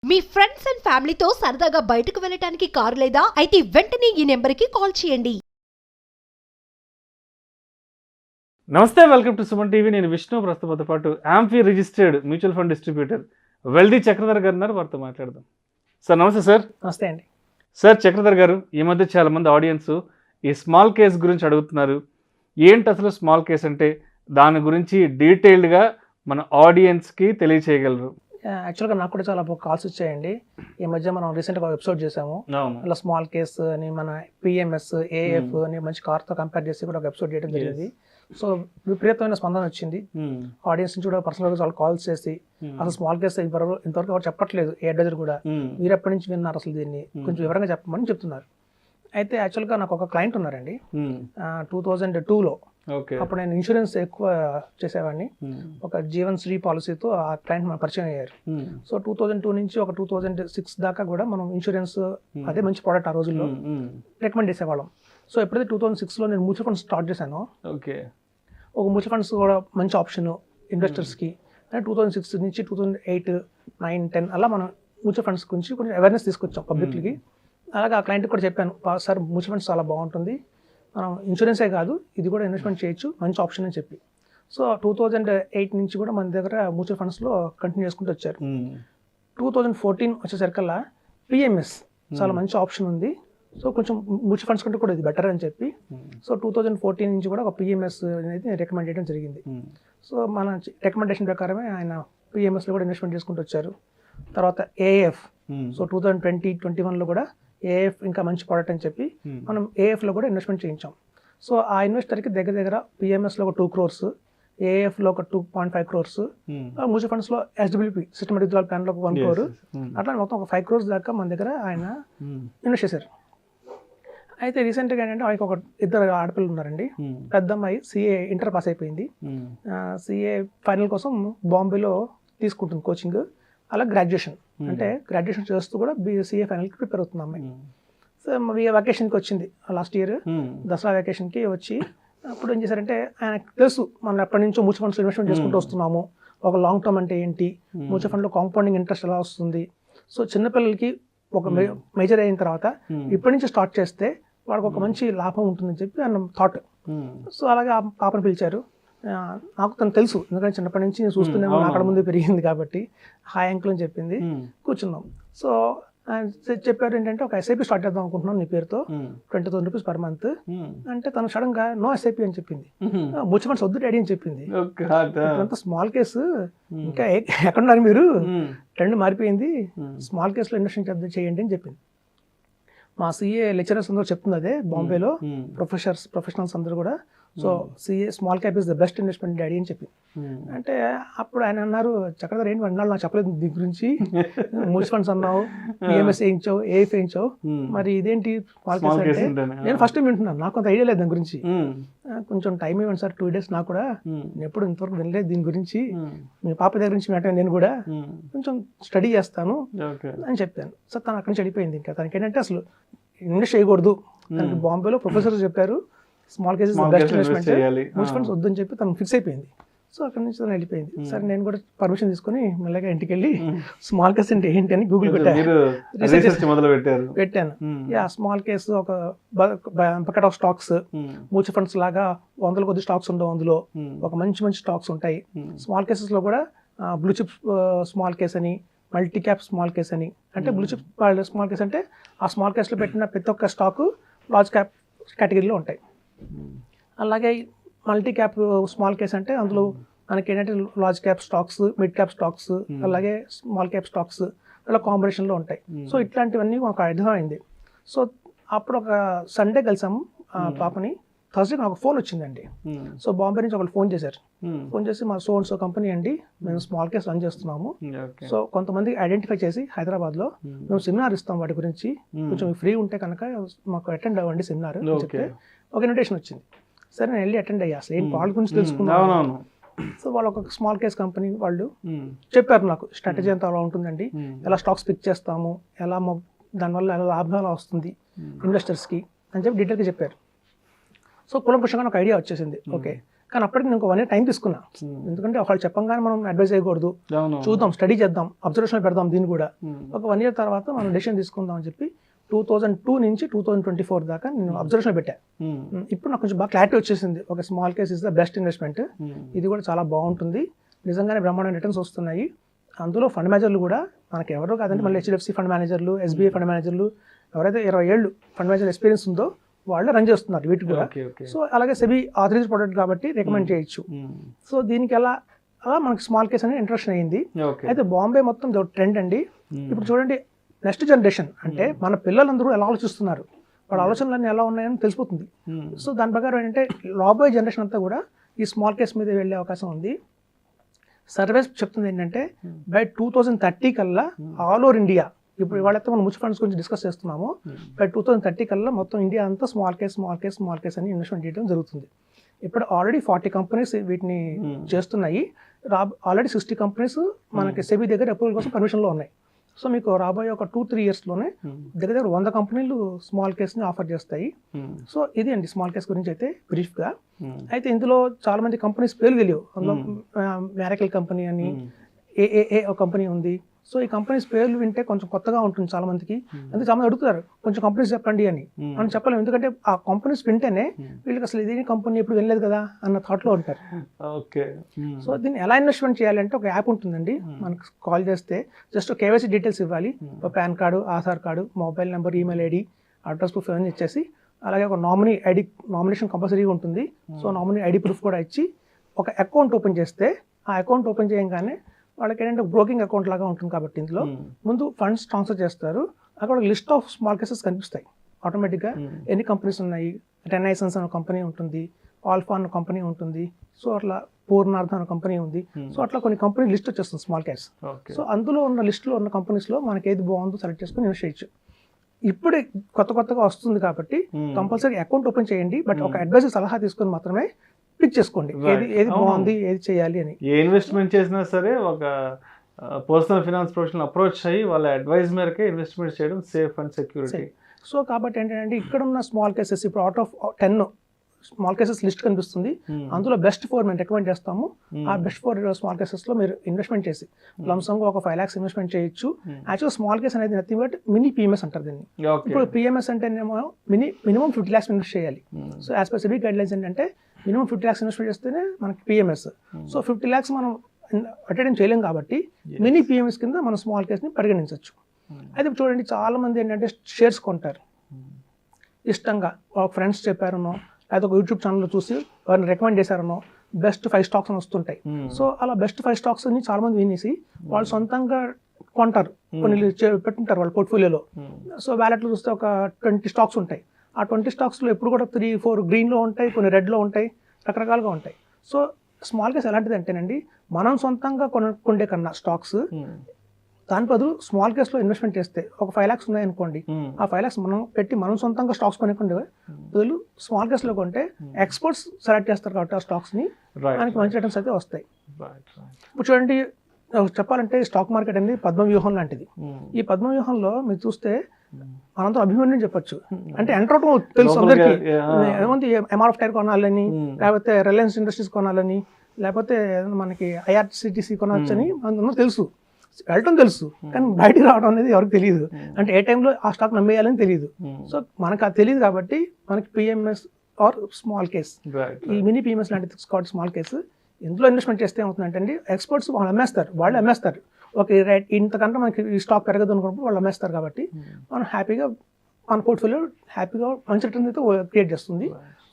Me friends and ఫ్యామిలీతో సరదాగా బయటకు వెళ్ళటానికి కారు లేదా అయితే వెంటనే ఈ నెంబర్కి కాల్ చేయండి. నమస్తే, వెల్కమ్ టు సుమన్ టీవీ. నేను విష్ణు. ప్రస్తుతంతో పాటు amphi registered mutual fund distributor wealthy Chakradhar గారు ఉన్నారు. వారితో మాట్లాడదాం. సార్ నమస్తే. సార్ నమస్తే అండి. సార్ చక్రధర్ గారు, ఈ మధ్య చాలా మంది ఆడియన్స్ ఈ స్మాల్ కేస్ గురించి అడుగుతున్నారు. ఏంటి అసలు స్మాల్ కేస్ అంటే? దాని గురించి డీటెయిల్డ్గా మన ఆడియన్స్కి తెలియచేయగలరు? యాక్చువల్గా నాకు కూడా చాలా కాల్స్ వచ్చాయండి. ఈ మధ్య మనం రీసెంట్గా ఎపిసోడ్ చేసాము. అలా స్మాల్ కేస్ అని, మన పిఎంఎస్, ఏఎఫ్ అని మంచి కార్తో కంపేర్ చేసి కూడా ఒక ఎపిసోడ్ చేయడం జరిగింది. సో విపరీతమైన స్పందన వచ్చింది. ఆడియన్స్ నుంచి కూడా పర్సనల్గా చాలా కాల్స్ చేసి అసలు స్మాల్ కేస్ ఇంతవరకు ఎవరు చెప్పట్లేదు, ఏ అడ్వైజర్ కూడా, మీరు ఎప్పటి నుంచి విన్నారు అసలు దీన్ని కొంచెం వివరంగా చెప్పమని చెప్తున్నారు. అయితే యాక్చువల్గా నాకు ఒక క్లయింట్ ఉన్నారండి. 2002లో అప్పుడు నేను ఇన్సూరెన్స్ ఎక్కువ చేసేవాడిని. ఒక జీవన్ శ్రీ పాలసీతో ఆ క్లయింట్ మన పరిచయం అయ్యారు. సో 2002 నుంచి ఒక 2006 దాకా కూడా మనం ఇన్సూరెన్స్, అదే మంచి ప్రోడక్ట్ ఆ రోజుల్లో, రికమెండ్ చేసేవాళ్ళం. సో ఎప్పుడైతే 2006లో నేను మ్యూచువల్ ఫండ్స్ స్టార్ట్ చేశానో, ఒక మ్యూచువల్ ఫండ్స్ కూడా మంచి ఆప్షన్ ఇన్వెస్టర్స్కి, 2006 నుంచి 2008, 9, 10 అలా మనం మ్యూచువల్ ఫండ్స్ గురించి కొంచెం అవేర్నెస్ తీసుకొచ్చాం పబ్లిక్కి. అలాగే ఆ క్లయింట్కి కూడా చెప్పాను, సార్ మ్యూచువల్ ఫండ్స్ చాలా బాగుంటుంది, మనం ఇన్సూరెన్సే కాదు ఇది కూడా ఇన్వెస్ట్మెంట్ చేయొచ్చు, మంచి ఆప్షన్ అని చెప్పి. సో 2008 నుంచి కూడా మన దగ్గర మ్యూచువల్ ఫండ్స్లో కంటిన్యూ చేసుకుంటూ వచ్చారు. 2014 వచ్చేసరికల్లా పిఎంఎస్ చాలా మంచి ఆప్షన్ ఉంది, సో కొంచెం మ్యూచువల్ ఫండ్స్ కంటే కూడా ఇది బెటర్ అని చెప్పి, సో 2014 నుంచి కూడా ఒక పిఎంఎస్ అనేది రికమెండ్ చేయడం జరిగింది. సో మన రికమెండేషన్ ప్రకారమే ఆయన పిఎంఎస్లో కూడా ఇన్వెస్ట్మెంట్ చేసుకుంటూ వచ్చారు. తర్వాత ఏఎఫ్, సో 2020-21లో కూడా ఏఎఫ్ ఇంకా మంచి ప్రోడక్ట్ అని చెప్పి మనం ఏఎఫ్లో కూడా ఇన్వెస్ట్మెంట్ చేయించాం. సో ఆ ఇన్వెస్టర్కి దగ్గర దగ్గర పిఎంఎస్లో ఒక 2 crores, ఏఎఫ్లో ఒక 2.5 crores, మ్యూచువల్ ఫండ్స్లో ఎస్డబ్ల్యూపీ సిస్టమేటిక్ విత్డ్రాయల్ ప్లాన్లో ఒక 1 crore, అట్లా మొత్తం ఒక 5 crores దాకా మన దగ్గర ఆయన ఇన్వెస్ట్ చేశారు. అయితే రీసెంట్గా ఏంటంటే ఆయనకు ఒక 2 ఆడపిల్లలు ఉన్నారండి. పెద్ద అమ్మాయి సిఏ ఇంటర్ పాస్ అయిపోయింది, సిఏ ఫైనల్ కోసం బాంబేలో తీసుకుంటుంది కోచింగ్. అలా గ్రాడ్యుయేషన్, అంటే గ్రాడ్యుయేషన్ చేస్తూ కూడా సిఏ ఫైనల్కి ప్రిపేర్ అవుతుంది అమ్మాయి. సో వెకేషన్కి వచ్చింది లాస్ట్ ఇయర్, దసరా వెకేషన్కి వచ్చి, అప్పుడు ఏం చేశారంటే ఆయనకు తెలుసు మనం ఎప్పటి నుంచో మ్యూచువల్ ఫండ్స్ ఇన్వెస్ట్మెంట్ చేసుకుంటూ వస్తున్నాము, ఒక లాంగ్ టర్మ్ అంటే ఏంటి, మ్యూచువల్ ఫండ్లో కాంపౌండింగ్ ఇంట్రెస్ట్ ఎలా వస్తుంది, సో చిన్నపిల్లలకి ఒక మేజర్ అయిన తర్వాత ఇప్పటి నుంచి స్టార్ట్ చేస్తే వాడికి ఒక మంచి లాభం ఉంటుందని చెప్పి అన్న థాట్. సో అలాగే ఆ పాపను పిలిచారు. నాకు తను తెలుసు, ఎందుకంటే చిన్నప్పటి నుంచి నేను చూస్తున్నాను, అక్కడ ముందే పెరిగింది కాబట్టి హాయ్ అంకుల్ అని చెప్పింది. కూర్చున్నాం. సో చెప్పారు ఏంటంటే ఒక ఎస్ఐపి స్టార్ట్ చేద్దాం అనుకుంటున్నాం నీ పేరుతో, 20,000 rupees per month అంటే తను సడన్ గా నో ఎస్ఐపి అని చెప్పింది. మ్యూచువల్ ఫండ్స్ వద్దు డాడీ అని చెప్పింది. ఇప్పుడంతా స్మాల్ కేసు, ఇంకా ఎక్కడున్నారు మీరు, ట్రెండ్ మారిపోయింది, స్మాల్ కేసులో ఇన్వెస్ట్మెంట్ చేయండి అని చెప్పింది. మా సిఏ లెక్చరర్స్ అందరూ చెప్తుంది అదే, బాంబేలో ప్రొఫెషనల్స్ అందరూ కూడా. So CA small cap is the best investment daddy అని చెప్పి, అంటే అప్పుడు ఆయన అన్నారు, చక్రధర్ ఏంటి అన్నాడు, నాకు చెప్పలేదు దీని గురించి, మ్యూచువల్ ఫండ్స్ అన్నావు, పిఎంఎస్ వేయించావు, ఏఎఫ్ వేయించావు, మరి ఇదేంటి స్మాల్ కేస్ అంటే నేను ఫస్ట్ టైం వింటున్నాను, నాకు అంత ఐడియా లేదు దాని గురించి, కొంచెం టైం ఇవ్వండి సార్ 2 days, నాకు కూడా నేను ఎప్పుడు ఇంతవరకు వినలేదు దీని గురించి, మీ పాప దగ్గర నుంచి మ్యాటర్ నేను కూడా కొంచెం స్టడీ చేస్తాను అని చెప్పాను. సో తను అక్కడి నుంచి వెళ్ళిపోయింది. ఇంకా తనకి ఏంటంటే అసలు ఇన్వెస్ట్ చేయకూడదు, తనకి బాంబేలో ప్రొఫెసర్ చెప్పారు small cases best investment, mutual funds వద్దని చెప్పి తను ఫిక్స్ అయిపోయింది. సో అక్కడ నుంచి తను వెళ్ళిపోయింది. సరే నేను కూడా పర్మిషన్ తీసుకొని మెల్లగా ఇంటికి వెళ్ళి స్మాల్ కేస్ అంటే ఏంటి అని గూగుల్ పెట్టాను. స్మాల్ కేసు ఒక bucket of stocks, mutual funds లాగా 100 కొద్ది స్టాక్స్ ఉండవు, అందులో ఒక మంచి స్టాక్స్ ఉంటాయి. స్మాల్ కేసెస్ లో కూడా బ్లూ చిప్ స్మాల్ కేస్ అని, మల్టీ క్యాప్ స్మాల్ కేస్ అని, అంటే బ్లూ చిప్ స్మాల్ కేస్ అంటే ఆ స్మాల్ కేసులో పెట్టిన ప్రతి ఒక్క స్టాక్ లార్జ్ క్యాప్ కేటగిరీలో ఉంటాయి. అలాగే మల్టీ క్యాప్ స్మాల్ కేస్ అంటే అందులో మనకి ఏంటంటే large cap stocks, mid cap stocks, అలాగే స్మాల్ క్యాప్ స్టాక్స్ అలా కాంబినేషన్లో ఉంటాయి. సో ఇట్లాంటివన్నీ మాకు అర్థమైంది. సో అప్పుడు ఒక సండే కలిసాము పాపని. థర్స్డే నాకు ఫోన్ వచ్చిందండి. సో బాంబే నుంచి ఒకళ్ళు ఫోన్ చేశారు. ఫోన్ చేసి మా సో కంపెనీ అండి, మేము స్మాల్ కేస్ రన్ చేస్తున్నాము, సో కొంతమంది ఐడెంటిఫై చేసి హైదరాబాద్లో మేము సెమినార్ ఇస్తాం, వాటి గురించి కొంచెం ఫ్రీ ఉంటే కనుక మాకు అటెండ్ అవ్వండి సెమినార్ అని చెప్తే ఒక ఇన్విటేషన్ వచ్చింది. సరే నేను వెళ్ళి అటెండ్ అయ్యా, అసలు వాళ్ళ గురించి తెలుసుకున్నాను. సో వాళ్ళు ఒక స్మాల్ కేస్ కంపెనీ వాళ్ళు చెప్పారు నాకు స్ట్రాటజీ అంతా అలా ఉంటుందండి, ఎలా స్టాక్స్ పిక్ చేస్తాము, ఎలా దానివల్ల ఎలా లాభాలు వస్తుంది ఇన్వెస్టర్స్కి అని చెప్పి డీటెయిల్గా చెప్పారు. సో కులంకుషంగా నాకు ఐడియా వచ్చేసింది. ఓకే కానీ అప్పటికి నేను 1 year టైం తీసుకున్నా, ఎందుకంటే ఒకళ్ళు చెప్పంగానే మనం అడ్వైజ్ చేయకూడదు, చూద్దాం, స్టడీ చేద్దాం, అబ్జర్వేషన్ పెడదాం దీన్ని కూడా. ఒక 1 year తర్వాత మనం డెసిషన్ తీసుకుందాం అని చెప్పి 2002 నుంచి 2024 దాకా నేను అబ్జర్వేషన్ పెట్టా. ఇప్పుడు నాకు కొంచెం బాగా క్లారిటీ వచ్చేసింది, ఒక small case is the best investment, ఇది కూడా చాలా బాగుంటుంది, నిజంగానే బ్రహ్మాండ రిటర్న్స్ వస్తున్నాయి. అందులో ఫండ్ మేనేజర్లు కూడా మనకి ఎవరో కాదంటే మళ్ళీ HDFC ఫండ్ మేనేజర్లు, SBI ఫండ్ మేనేజర్లు, ఎవరైతే 20 ఏళ్ళు ఫండ్ మేనేజర్ ఎక్స్పీరియన్స్ ఉందో వాళ్ళు రన్ చేస్తున్నారు వీటికి కూడా. సో అలాగే సెబీ ఆథరైజ్డ్ ప్రొడక్ట్ కాబట్టి రికమెండ్ చేయొచ్చు. సో దీనికి అలా మనకి స్మాల్ కేస్ అనేది ఇంట్రడక్షన్ అయ్యింది. అయితే బాంబే మొత్తం ట్రెండ్ అండి. ఇప్పుడు చూడండి, నెక్స్ట్ జనరేషన్ అంటే మన పిల్లలందరూ ఎలా ఆలోచిస్తున్నారు, వాళ్ళ ఆలోచనలన్నీ ఎలా ఉన్నాయని తెలిసిపోతుంది. సో దాని ప్రకారం ఏంటంటే రాబోయే జనరేషన్ అంతా కూడా ఈ స్మాల్ కేస్ మీద వెళ్ళే అవకాశం ఉంది. సర్వేస్ చెప్తుంది ఏంటంటే బై 2030 కల్లా ఆల్ ఓవర్ ఇండియా, ఇప్పుడు ఇవాళైతే మనం మ్యూచువల్ ఫండ్స్ గురించి డిస్కస్ చేస్తున్నాము, బై 2030 కల్లా మొత్తం ఇండియా అంతా స్మాల్ కేస్ అని ఇన్వెస్ట్మెంట్ చేయడం జరుగుతుంది. ఇప్పుడు ఆల్రెడీ 40 కంపెనీస్ వీటిని చేస్తున్నాయి. ఆల్రెడీ 60 కంపెనీస్ మనకి సెబీ దగ్గర అప్రూవల్ కోసం పర్మిషన్లో ఉన్నాయి. సో మీకు రాబోయే ఒక 2-3 ఇయర్స్లోనే దగ్గర 100 కంపెనీలు స్మాల్ కేస్ని ఆఫర్ చేస్తాయి. సో ఇది అండి స్మాల్ కేస్ గురించి అయితే బ్రీఫ్గా. అయితే ఇందులో చాలా మంది కంపెనీస్ పేర్లు తెలియవు. అందులో మ్యారకిల్ కంపెనీ అని, AAA ఒక కంపెనీ ఉంది. సో ఈ కంపెనీస్ పేర్లు వింటే కొంచెం కొత్తగా ఉంటుంది చాలా మందికి, అందుకే చాలా మంది అడుగుతారు కొంచెం కంపెనీస్ చెప్పండి అని. మనం చెప్పలేము, ఎందుకంటే ఆ కంపెనీస్ వింటేనే వీళ్ళకి అసలు ఇదే కంపెనీ ఎప్పుడు వెళ్ళలేదు కదా అన్న థాట్లో ఉంటారు. ఓకే. సో దీన్ని ఎలా ఇన్వెస్ట్మెంట్ చేయాలంటే ఒక యాప్ ఉంటుందండి, మనకు కాల్ చేస్తే జస్ట్ KYC డీటెయిల్స్ ఇవ్వాలి, ఒక pan card, Aadhaar card, mobile number, email ID, address proof అవన్నీ ఇచ్చేసి, అలాగే ఒక నామినేషన్ కంపల్సరీగా ఉంటుంది. సో నామినీ ఐడి ప్రూఫ్ కూడా ఇచ్చి ఒక అకౌంట్ ఓపెన్ చేస్తే, ఆ అకౌంట్ ఓపెన్ చేయగానే వాళ్ళకి ఏంటంటే బ్రోకింగ్ అకౌంట్ లాగా ఉంటుంది కాబట్టి ఇందులో ముందు ఫండ్స్ ట్రాన్స్ఫర్ చేస్తారు. అక్కడ లిస్ట్ ఆఫ్ స్మాల్ కేసెస్ కనిపిస్తాయి ఆటోమేటిక్గా, ఎన్ని కంపెనీస్ ఉన్నాయి. రెనైసెన్స్ అనే కంపెనీ ఉంటుంది, ఆల్ఫా అనే కంపెనీ ఉంటుంది, సో అట్లా పూర్ణార్థ అనే కంపెనీ ఉంది. సో అట్లా కొన్ని కంపెనీ లిస్ట్ వచ్చేస్తుంది స్మాల్ కేస్. సో అందులో ఉన్న లిస్టులో ఉన్న కంపెనీస్లో మనకి ఏది బాగుందో సెలెక్ట్ చేసుకుని ఇన్వెస్ట్ చేయొచ్చు. ఇప్పుడే కొత్తగా వస్తుంది కాబట్టి కంపల్సరీ అకౌంట్ ఓపెన్ చేయండి, బట్ ఒక అడ్వైజర్ సలహా తీసుకొని మాత్రమే పిక్ చేసుకోండి ఏది బాగుంది, ఏది చేయాలి అని. ఏ ఇన్వెస్ట్మెంట్ చేసినా సరే ఒక పర్సనల్ ఫైనాన్స్ ప్రొఫెషనల్ అప్రోచ్ అయ్యి వాళ్ళ అడ్వైజ్ మేరకే ఇన్వెస్ట్మెంట్ చేయడం సేఫ్ అండ్ సెక్యూరిటీ. సో కాబట్టి ఏంటంటే ఇక్కడ ఉన్న స్మాల్ కేసెస్ ఇప్పుడు out of 10 small cases list కనిపిస్తుంది, అందులో బెస్ట్ 4 మేము రికమెండ్ చేస్తాము. ఆ బెస్ట్ 4 స్మాల్ కేసెస్లో మీరు ఇన్వెస్ట్మెంట్ చేసి లంసంగా ఒక 5 lakhs ఇన్వెస్ట్మెంట్ చేయొచ్చు. యాక్చువల్ స్మాల్ కేస్ అనేది నథింగ్ బట్ మినీ PMS అంటారు దీన్ని. ఇప్పుడు PMS అంటేనేమో మినిమం 50 lakhs ఇన్వెస్ట్ చేయాలి. So as per SEBI guide lines ఏంటంటే మినిమం 50 lakhs ఇన్వెస్ట్ చేస్తేనే మనకి PMS. సో 50 lakhs మనం అటెండ్ చేయలేం కాబట్టి మినీ PMS కింద మనం స్మాల్ కేస్ని పరిగణించవచ్చు. అయితే చూడండి, చాలా మంది ఏంటంటే షేర్స్ కొంటారు ఇష్టంగా, ఒక ఫ్రెండ్స్ చెప్పారనో లేదా ఒక యూట్యూబ్ ఛానల్లో చూసి వారిని రికమెండ్ చేశారనో బెస్ట్ 5 stocks అని వస్తుంటాయి. సో అలా బెస్ట్ 5 stocks చాలా మంది వినేసి వాళ్ళు సొంతంగా కొంటారు, కొన్ని పెట్టుంటారు వాళ్ళ పోర్ట్ఫోలియోలో. సో వ్యాలెట్లో చూస్తే ఒక 20 stocks ఉంటాయి. ఆ 20 stocksలో ఎప్పుడు కూడా 3-4 గ్రీన్లో ఉంటాయి, కొన్ని రెడ్లో ఉంటాయి, రకరకాలుగా ఉంటాయి. సో స్మాల్ కేస్ ఎలాంటిది అంటేనండి, మనం సొంతంగా కొనుక్కుండే కన్నా స్టాక్స్ దాని బదులు స్మాల్ కేస్లో ఇన్వెస్ట్మెంట్ చేస్తే ఒక 5 lakhs ఉన్నాయనుకోండి, ఆ 5 lakhs మనం పెట్టి మనం సొంతంగా స్టాక్స్ కొనుక్కుంటే బదులు స్మాల్ కేస్లో కొంటే ఎక్స్పర్ట్స్ సెలెక్ట్ చేస్తారు కాబట్టి ఆ స్టాక్స్ని మనకి మంచి రిటర్న్స్ అయితే వస్తాయి. ఇప్పుడు చూడండి, చెప్పాలంటే స్టాక్ మార్కెట్ అనేది పద్మవ్యూహం లాంటిది. ఈ పద్మవ్యూహంలో మీరు చూస్తే మనంతా అభిమన్యం చెప్పొచ్చు, అంటే ఎంటర్ అవటం తెలుసు అందరికీ. ఏమంది MRF టైర్ కొనాలని, లేకపోతే రిలయన్స్ ఇండస్ట్రీస్ కొనాలని, లేకపోతే మనకి IRCTC కొనవచ్చని అందరూ తెలుసు, వెళ్ళటం తెలుసు, కానీ బయటికి రావడం అనేది ఎవరికి తెలియదు. అంటే ఏ టైంలో ఆ స్టాక్ నమ్మేయాలని తెలియదు. సో మనకు అది తెలియదు కాబట్టి మనకి PMS ఆర్ స్మాల్ కేస్, ఈ మినీ PMS లాంటి స్మాల్ కేసు ఇందులో ఇన్వెస్ట్మెంట్ చేస్తే ఏమవుతుందంటే అండి, ఎక్స్పర్ట్స్ వాళ్ళు అమ్మేస్తారు. ఓకే రైట్, ఇంతకంటే మనకి ఈ స్టాక్ పెరగదు అనుకున్నప్పుడు వాళ్ళు అమ్మేస్తారు కాబట్టి మనం హ్యాపీగా మన పోర్ట్ఫోలియో హ్యాపీగా మంచి రిటర్న్ అయితే క్రియేట్ చేస్తుంది.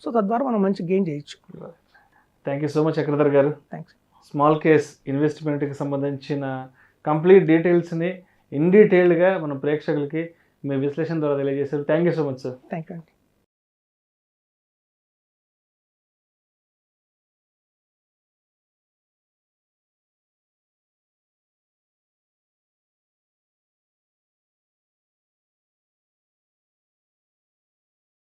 సో తద్వారా మనం మంచి గెయిన్ చేయొచ్చు. Thank you so much Chakradhar గారు. థ్యాంక్స్. స్మాల్ కేస్ ఇన్వెస్ట్మెంట్కి సంబంధించిన కంప్లీట్ డీటెయిల్స్ని ఇన్ డీటెయిల్డ్గా మన ప్రేక్షకులకి మీ విశ్లేషణ ద్వారా తెలియజేశారు. Thank you so much sir. Thank you అండి.